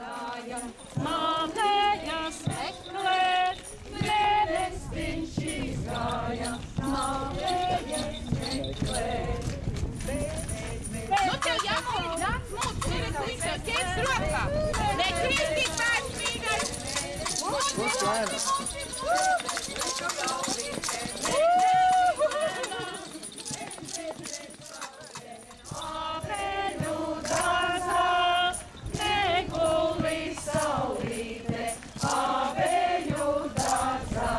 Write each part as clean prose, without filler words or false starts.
gājam, mālējas meklēt, mēnestiņš izgāja, mālējas meklēt. Nu tev jāmūt, neredz līdzās, ķēs rokā. Ne kristīt pārspīgai. Aveļu dārzā neguli saulīte, aveļu dārzā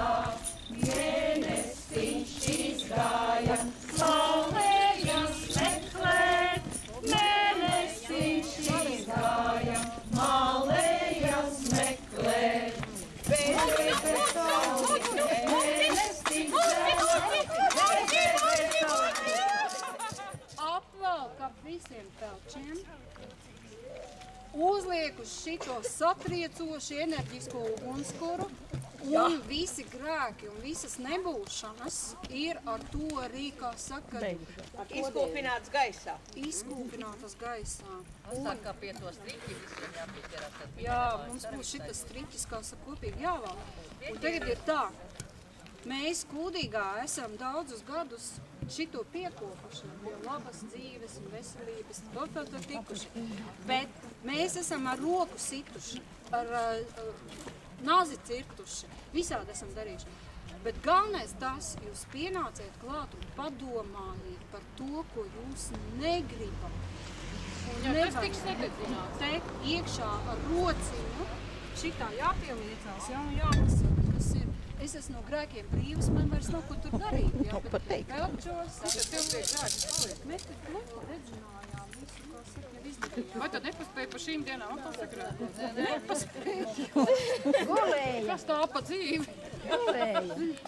mēnestiņš izgāja, mālējas meklēt, mēnestiņš izgāja, mālējas meklēt. Apvelk ap visiem pelčiem, uzliek uz šito satriecoši enerģisko ugunskura, un visi grēki un visas nebūšanas ir ar to arī, kā saka, Izkūpināts gaisā. izkūpinātas gaisā. Tas tā kā pie to striķi visiem jāpieķerās. Jā, mums būs šitas striķis, kā saka, kopīgi jāvāk. Un tagad ir tā, mēs Kuldīgā esam daudzus gadus šito piekopuši, jo labas dzīves un veselības, to tikuši. Bet mēs esam ar roku situši, ar nazi cirtuši, visādi esam darījuši. Bet galvenais tas, jūs pienāciet klāt un padomājiet par to, ko jūs negribat. Jā, tas tiks nededzināts. Te iekšā ar rociņu, šitā jāpieliecās, jā, un jāpasaka, kas ir. Es esmu no grēkiem brīvs, man vairs nav ko tur darīt, jā, bet pelčos. Tas tev tiek grēks paliek. Mēs tad dedzinājām visu, kā saka, jau izdarījām. Vai tad nepaspēja pa šīm dienām atkal sagrēkot? Nepaspēju. Kas tā pa dzīvi?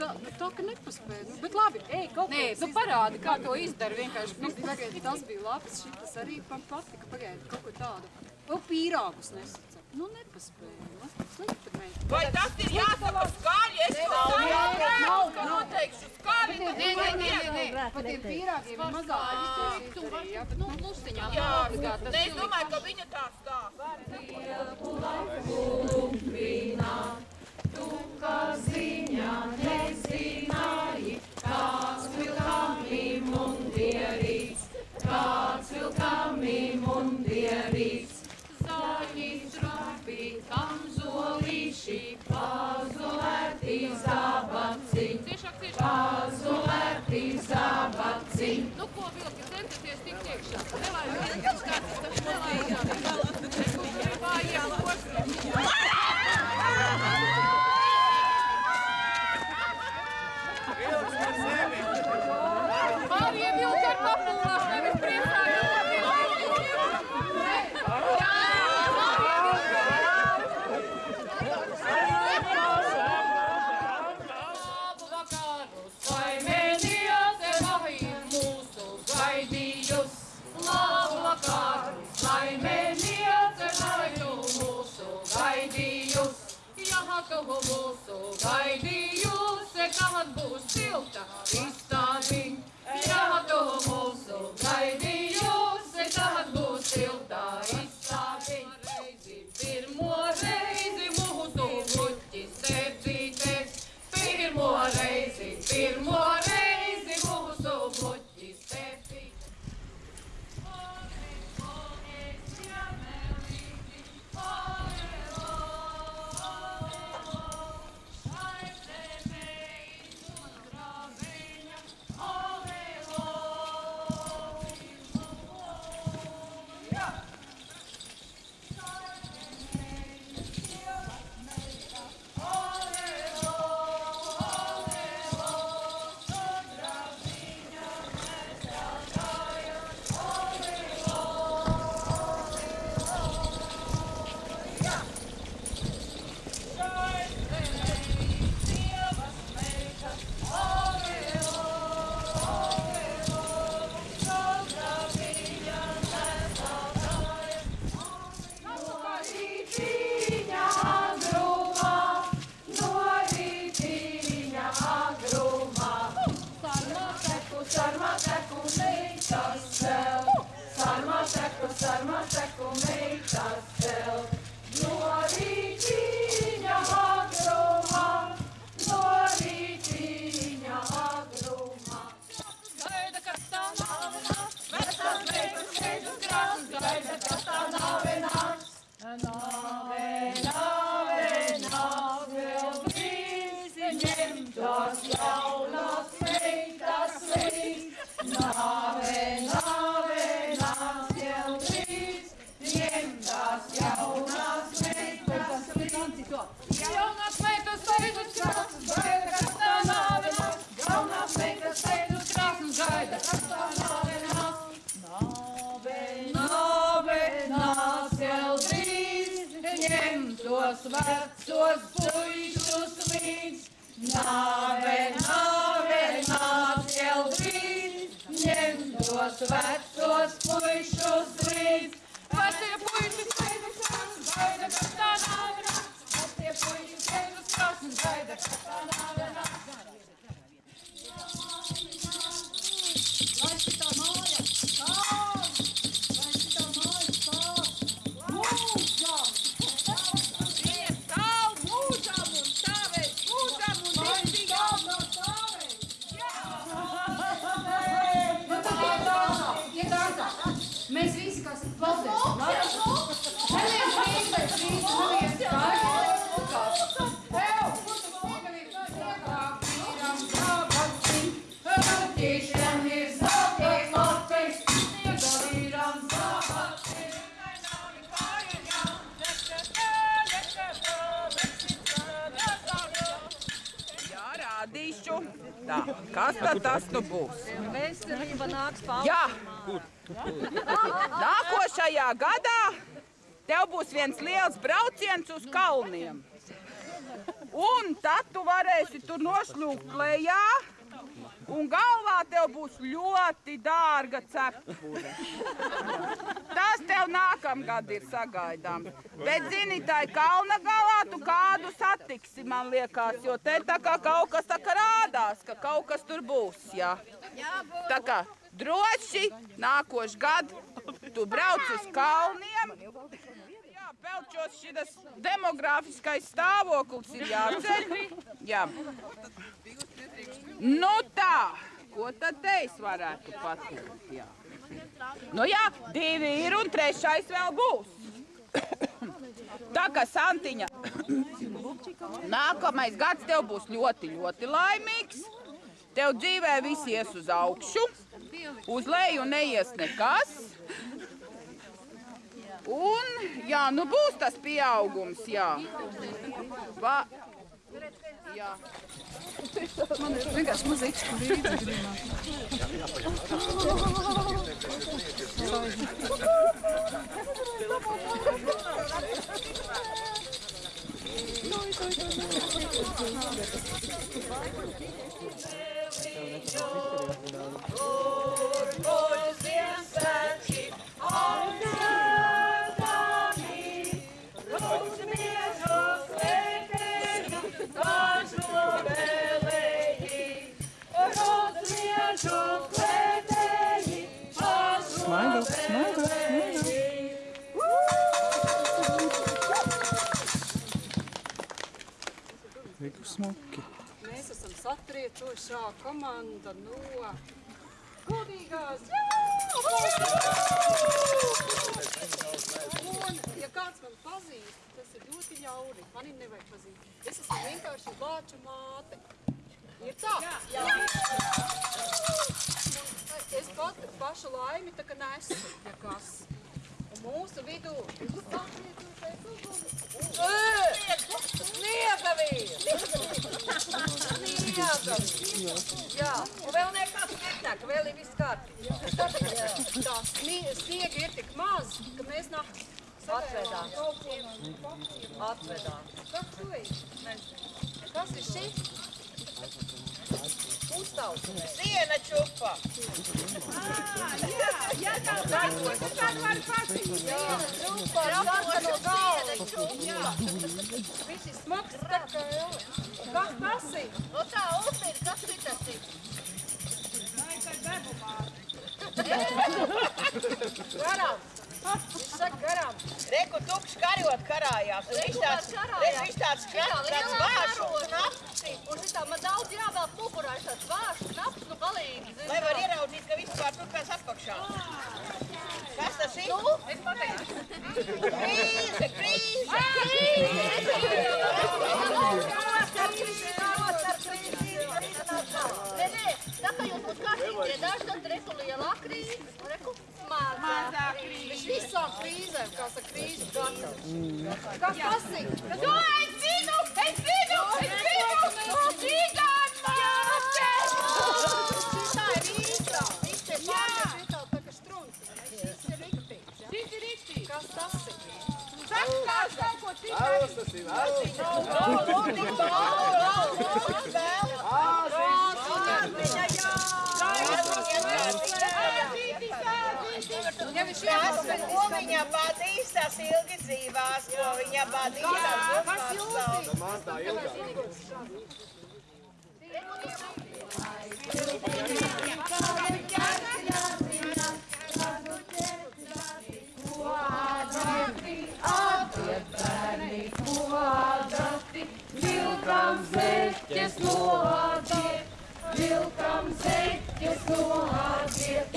Tā, ka nepaspēju. Bet labi, ej, kaut Nē, nu parādi, kā to izdara vienkārši. Pagaidi, tas bija labs, šitas arī man patika, pagaidi, kaut ko tādu. Vēl pīrāgus nesaca. Nu, nepaspēju, nu, slikti mēs. Vai tas ir jāsaka skaļi? Es to savu ka noteikšu skaļi. Nē. Pa tiem pīrāgiem mazāk izdarīja, bet Nu, lustiņā, Jā, obligāti tas ne, es domāju, ka viņa tā stāsta. Tu, kā ziņā nezināji, kāds vilkami mundierīts, zaļi strapi, kamzolīši, pazolēti zabaciņ, pazolēti zabaciņ. Nu, ko vilki, centieties tikt iekšā. Nelaižās, kāds tas nelaižās. Vājā losri. Pārie vilki ar papulās, nevis priecājot. Labu vakaru, saimēnijos, evahīm mūsu gaidījus. Labu vakaru, saimēnijos, evahīm mūsu gaidījus. Jāhaka mūsu gaidījus, kad būs silta izstādiņ. Jāhaka mūsu gaidījus, kad būs silta izstādiņ. Pirmo reizi mūsu buķis tepzītes, pirmo reizi mūsu buķis tepzītes. Jaunās meitas steidz uz krāsas, gaida, kas tā nāve nāc. Jaunās meitas steidz uz krāsas, gaida, kas tā nāve nāc. Nāve nāc jau drīz, ņem tos vecos puišus līdz. Nāve nāc jau drīz, ņem tos vecos puišus līdz. Vecie puiši steidz uz krāsas, gaida, kas tā nāve nāc. Vecie puiši steidz uz krāsas, gaida, kas tā nāve nāc. Lai šitā māja stāv, lai šitā māja stāv, mūžam. Viņa stāv mūžam un stāvēs mūžam un visīgām no stāvēs. Jā! Nu tad iet ārā. Mēs visi, kas klausies, labi? Neliec vīns pēc vīns, neliec kājas. Tev! Iekāpīram zābacim, tīšiem ir zelties latis, iegavīram zābacim. Jā, rādīšu. Tā, kas tad tas nu būs? Veselība nāks pāri. Jā! Nākošajā gadā tev būs viens liels brauciens uz kalniem. Un tad tu varēsi tur nošļūkt lejā, un galvā tev būs ļoti dārga cepure. Tas tev nākamgad ir sagaidāms. Bet, zini, tai kalna galā tu kādu satiksi, man liekas, jo te tā kā kaut kas tā kā rādās, ka kaut kas tur būs, jā. Tā kā droši nākošu gadu tu brauc uz kalniem. Jā, Pelčos šitas demografiskais stāvoklis ir jāceļ. Jā. Nu tā, ko tad te es varētu pateikt? Jā. Nu jā, 2 ir un 3. vēl būs. Tā kā Santiņa, nākamais gads tev būs ļoti, ļoti laimīgs. Tev dzīvē viss ies uz augšu, uz leju neies nekas. Un, jā, nu būs tas pieaugums, jā. Jā. Man ir vienkārši mazīčku līdzi gribāt. Smuki. Mēs esam satriecošā komanda no Kuldīgās. Un, ja kāds man pazīst, tas ir ļoti ļauni. Mani nevajag pazīt. Es esmu vienkārši Lāča māte. Ir tā? Jā. Es pat pašu laimi tā kā nesu, ja kas. Un mūsu vidū ir satriecošais uzlums. Sniegavīrs! Jā, un vēl nekas netek, vēl ir viss kārtībā. Tā sniega ir tik maz, ka mēs nakti Atvedām. Kas tu ir? Kas ir šis? Uztauts. Siena čupa. Jā, tā darbos, es tādu varu pasīt. Jā, čupa, sarkano galvu. Jā. Viņš ir smags, tā kā jau. Kas tas ir? No tā uzmīri, kas citas ir? Garām. Viņš saka garām. Reku tukš karot karājās. Un viņš tāds vāršs un knaps. Un šitā man daudz jāvēl pupurā, es tāds vāršs, knaps, nu galīgi. Lai var ieraudzīt, ka vispār tur kāds atpakšā. Kas tas ir? Nu, es pateikšu. Krīze, krīze! Nē, tā kā jūs būs kārtīgi dziedāši, tad reku lielā krīze, reku mazā. Viņš visām krīzēm, kā saka, krīzes gatavs. Kas tas ir? To es zinu! Cigāna māte! Šitā ir īstā. Viņš te pārējā šitā tā kā strunci. Šis ir riktīgs, ja? Šis ir rīktīgi. Kas tas ir? Saka, kāds kaut ko citādi. Viņa badīs, tas ilgi dzīvās, ko viņa badīs, tas būs Vilkam zeķes noādiet, vilkam zeķes noādiet,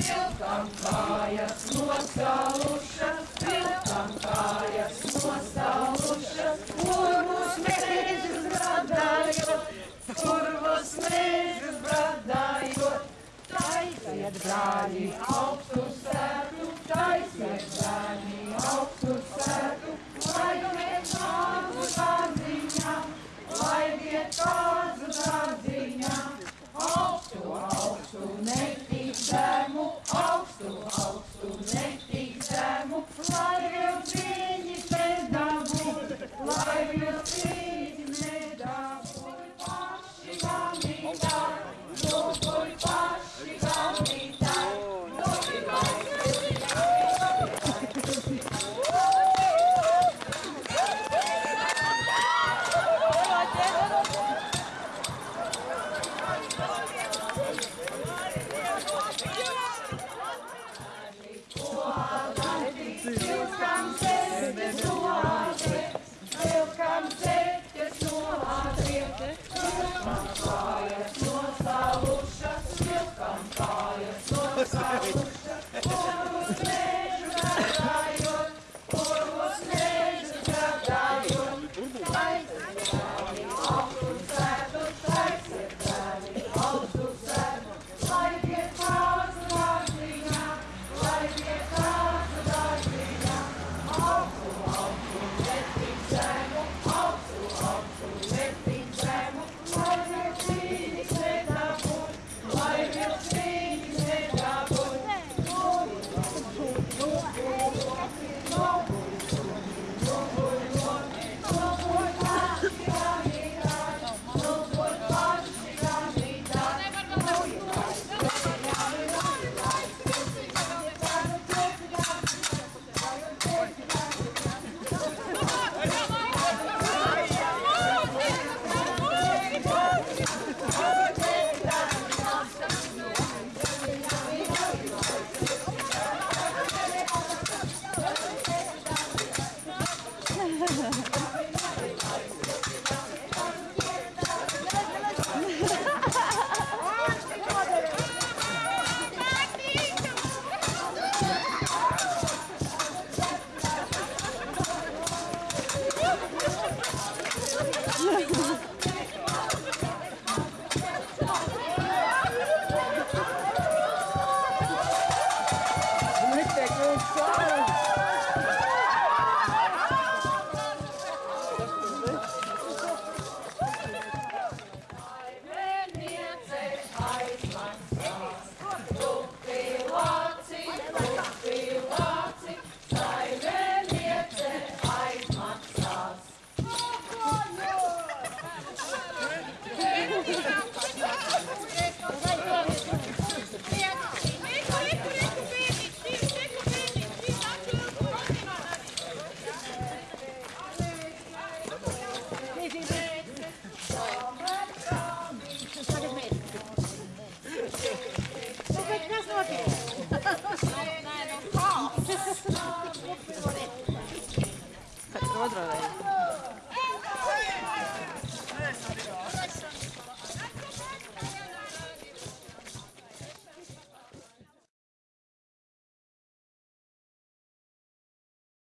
vilkam kājas nosalušas, vilkam kājas nosalušas, kurvus mēžus bradājot, kurvus mēžus bradājot, taisiet brāļi augstu sēdu, taisiet brāļi augstu sēdu, lai iet kāzu dārziņā, lai iet kāzu dārziņā, augstu, augstu, netik zemu, augstu, augstu, netik zemu, lai vilciņi nedabū, lai vilciņi nedabū, paši gamītāji, lūguļ paši gamītāji, lūguļ paši vilkam zeķes noādiet, vilkam kājas nosalušas, vilkam kājas nosalušas, kurvus mēžus bradājot, kurvus mēžus bradājot, taisiet brāļi augstu sēdu, taisiet brāļi augstu sēdu, lai iet kāzu dārziņā, lai iet kāzu dārziņā, augstu, augstu, netik zemu, augstu, augstu, netik zemu, lai vilciņi nedabū, lai vilciņi nedabū, Otro reizi.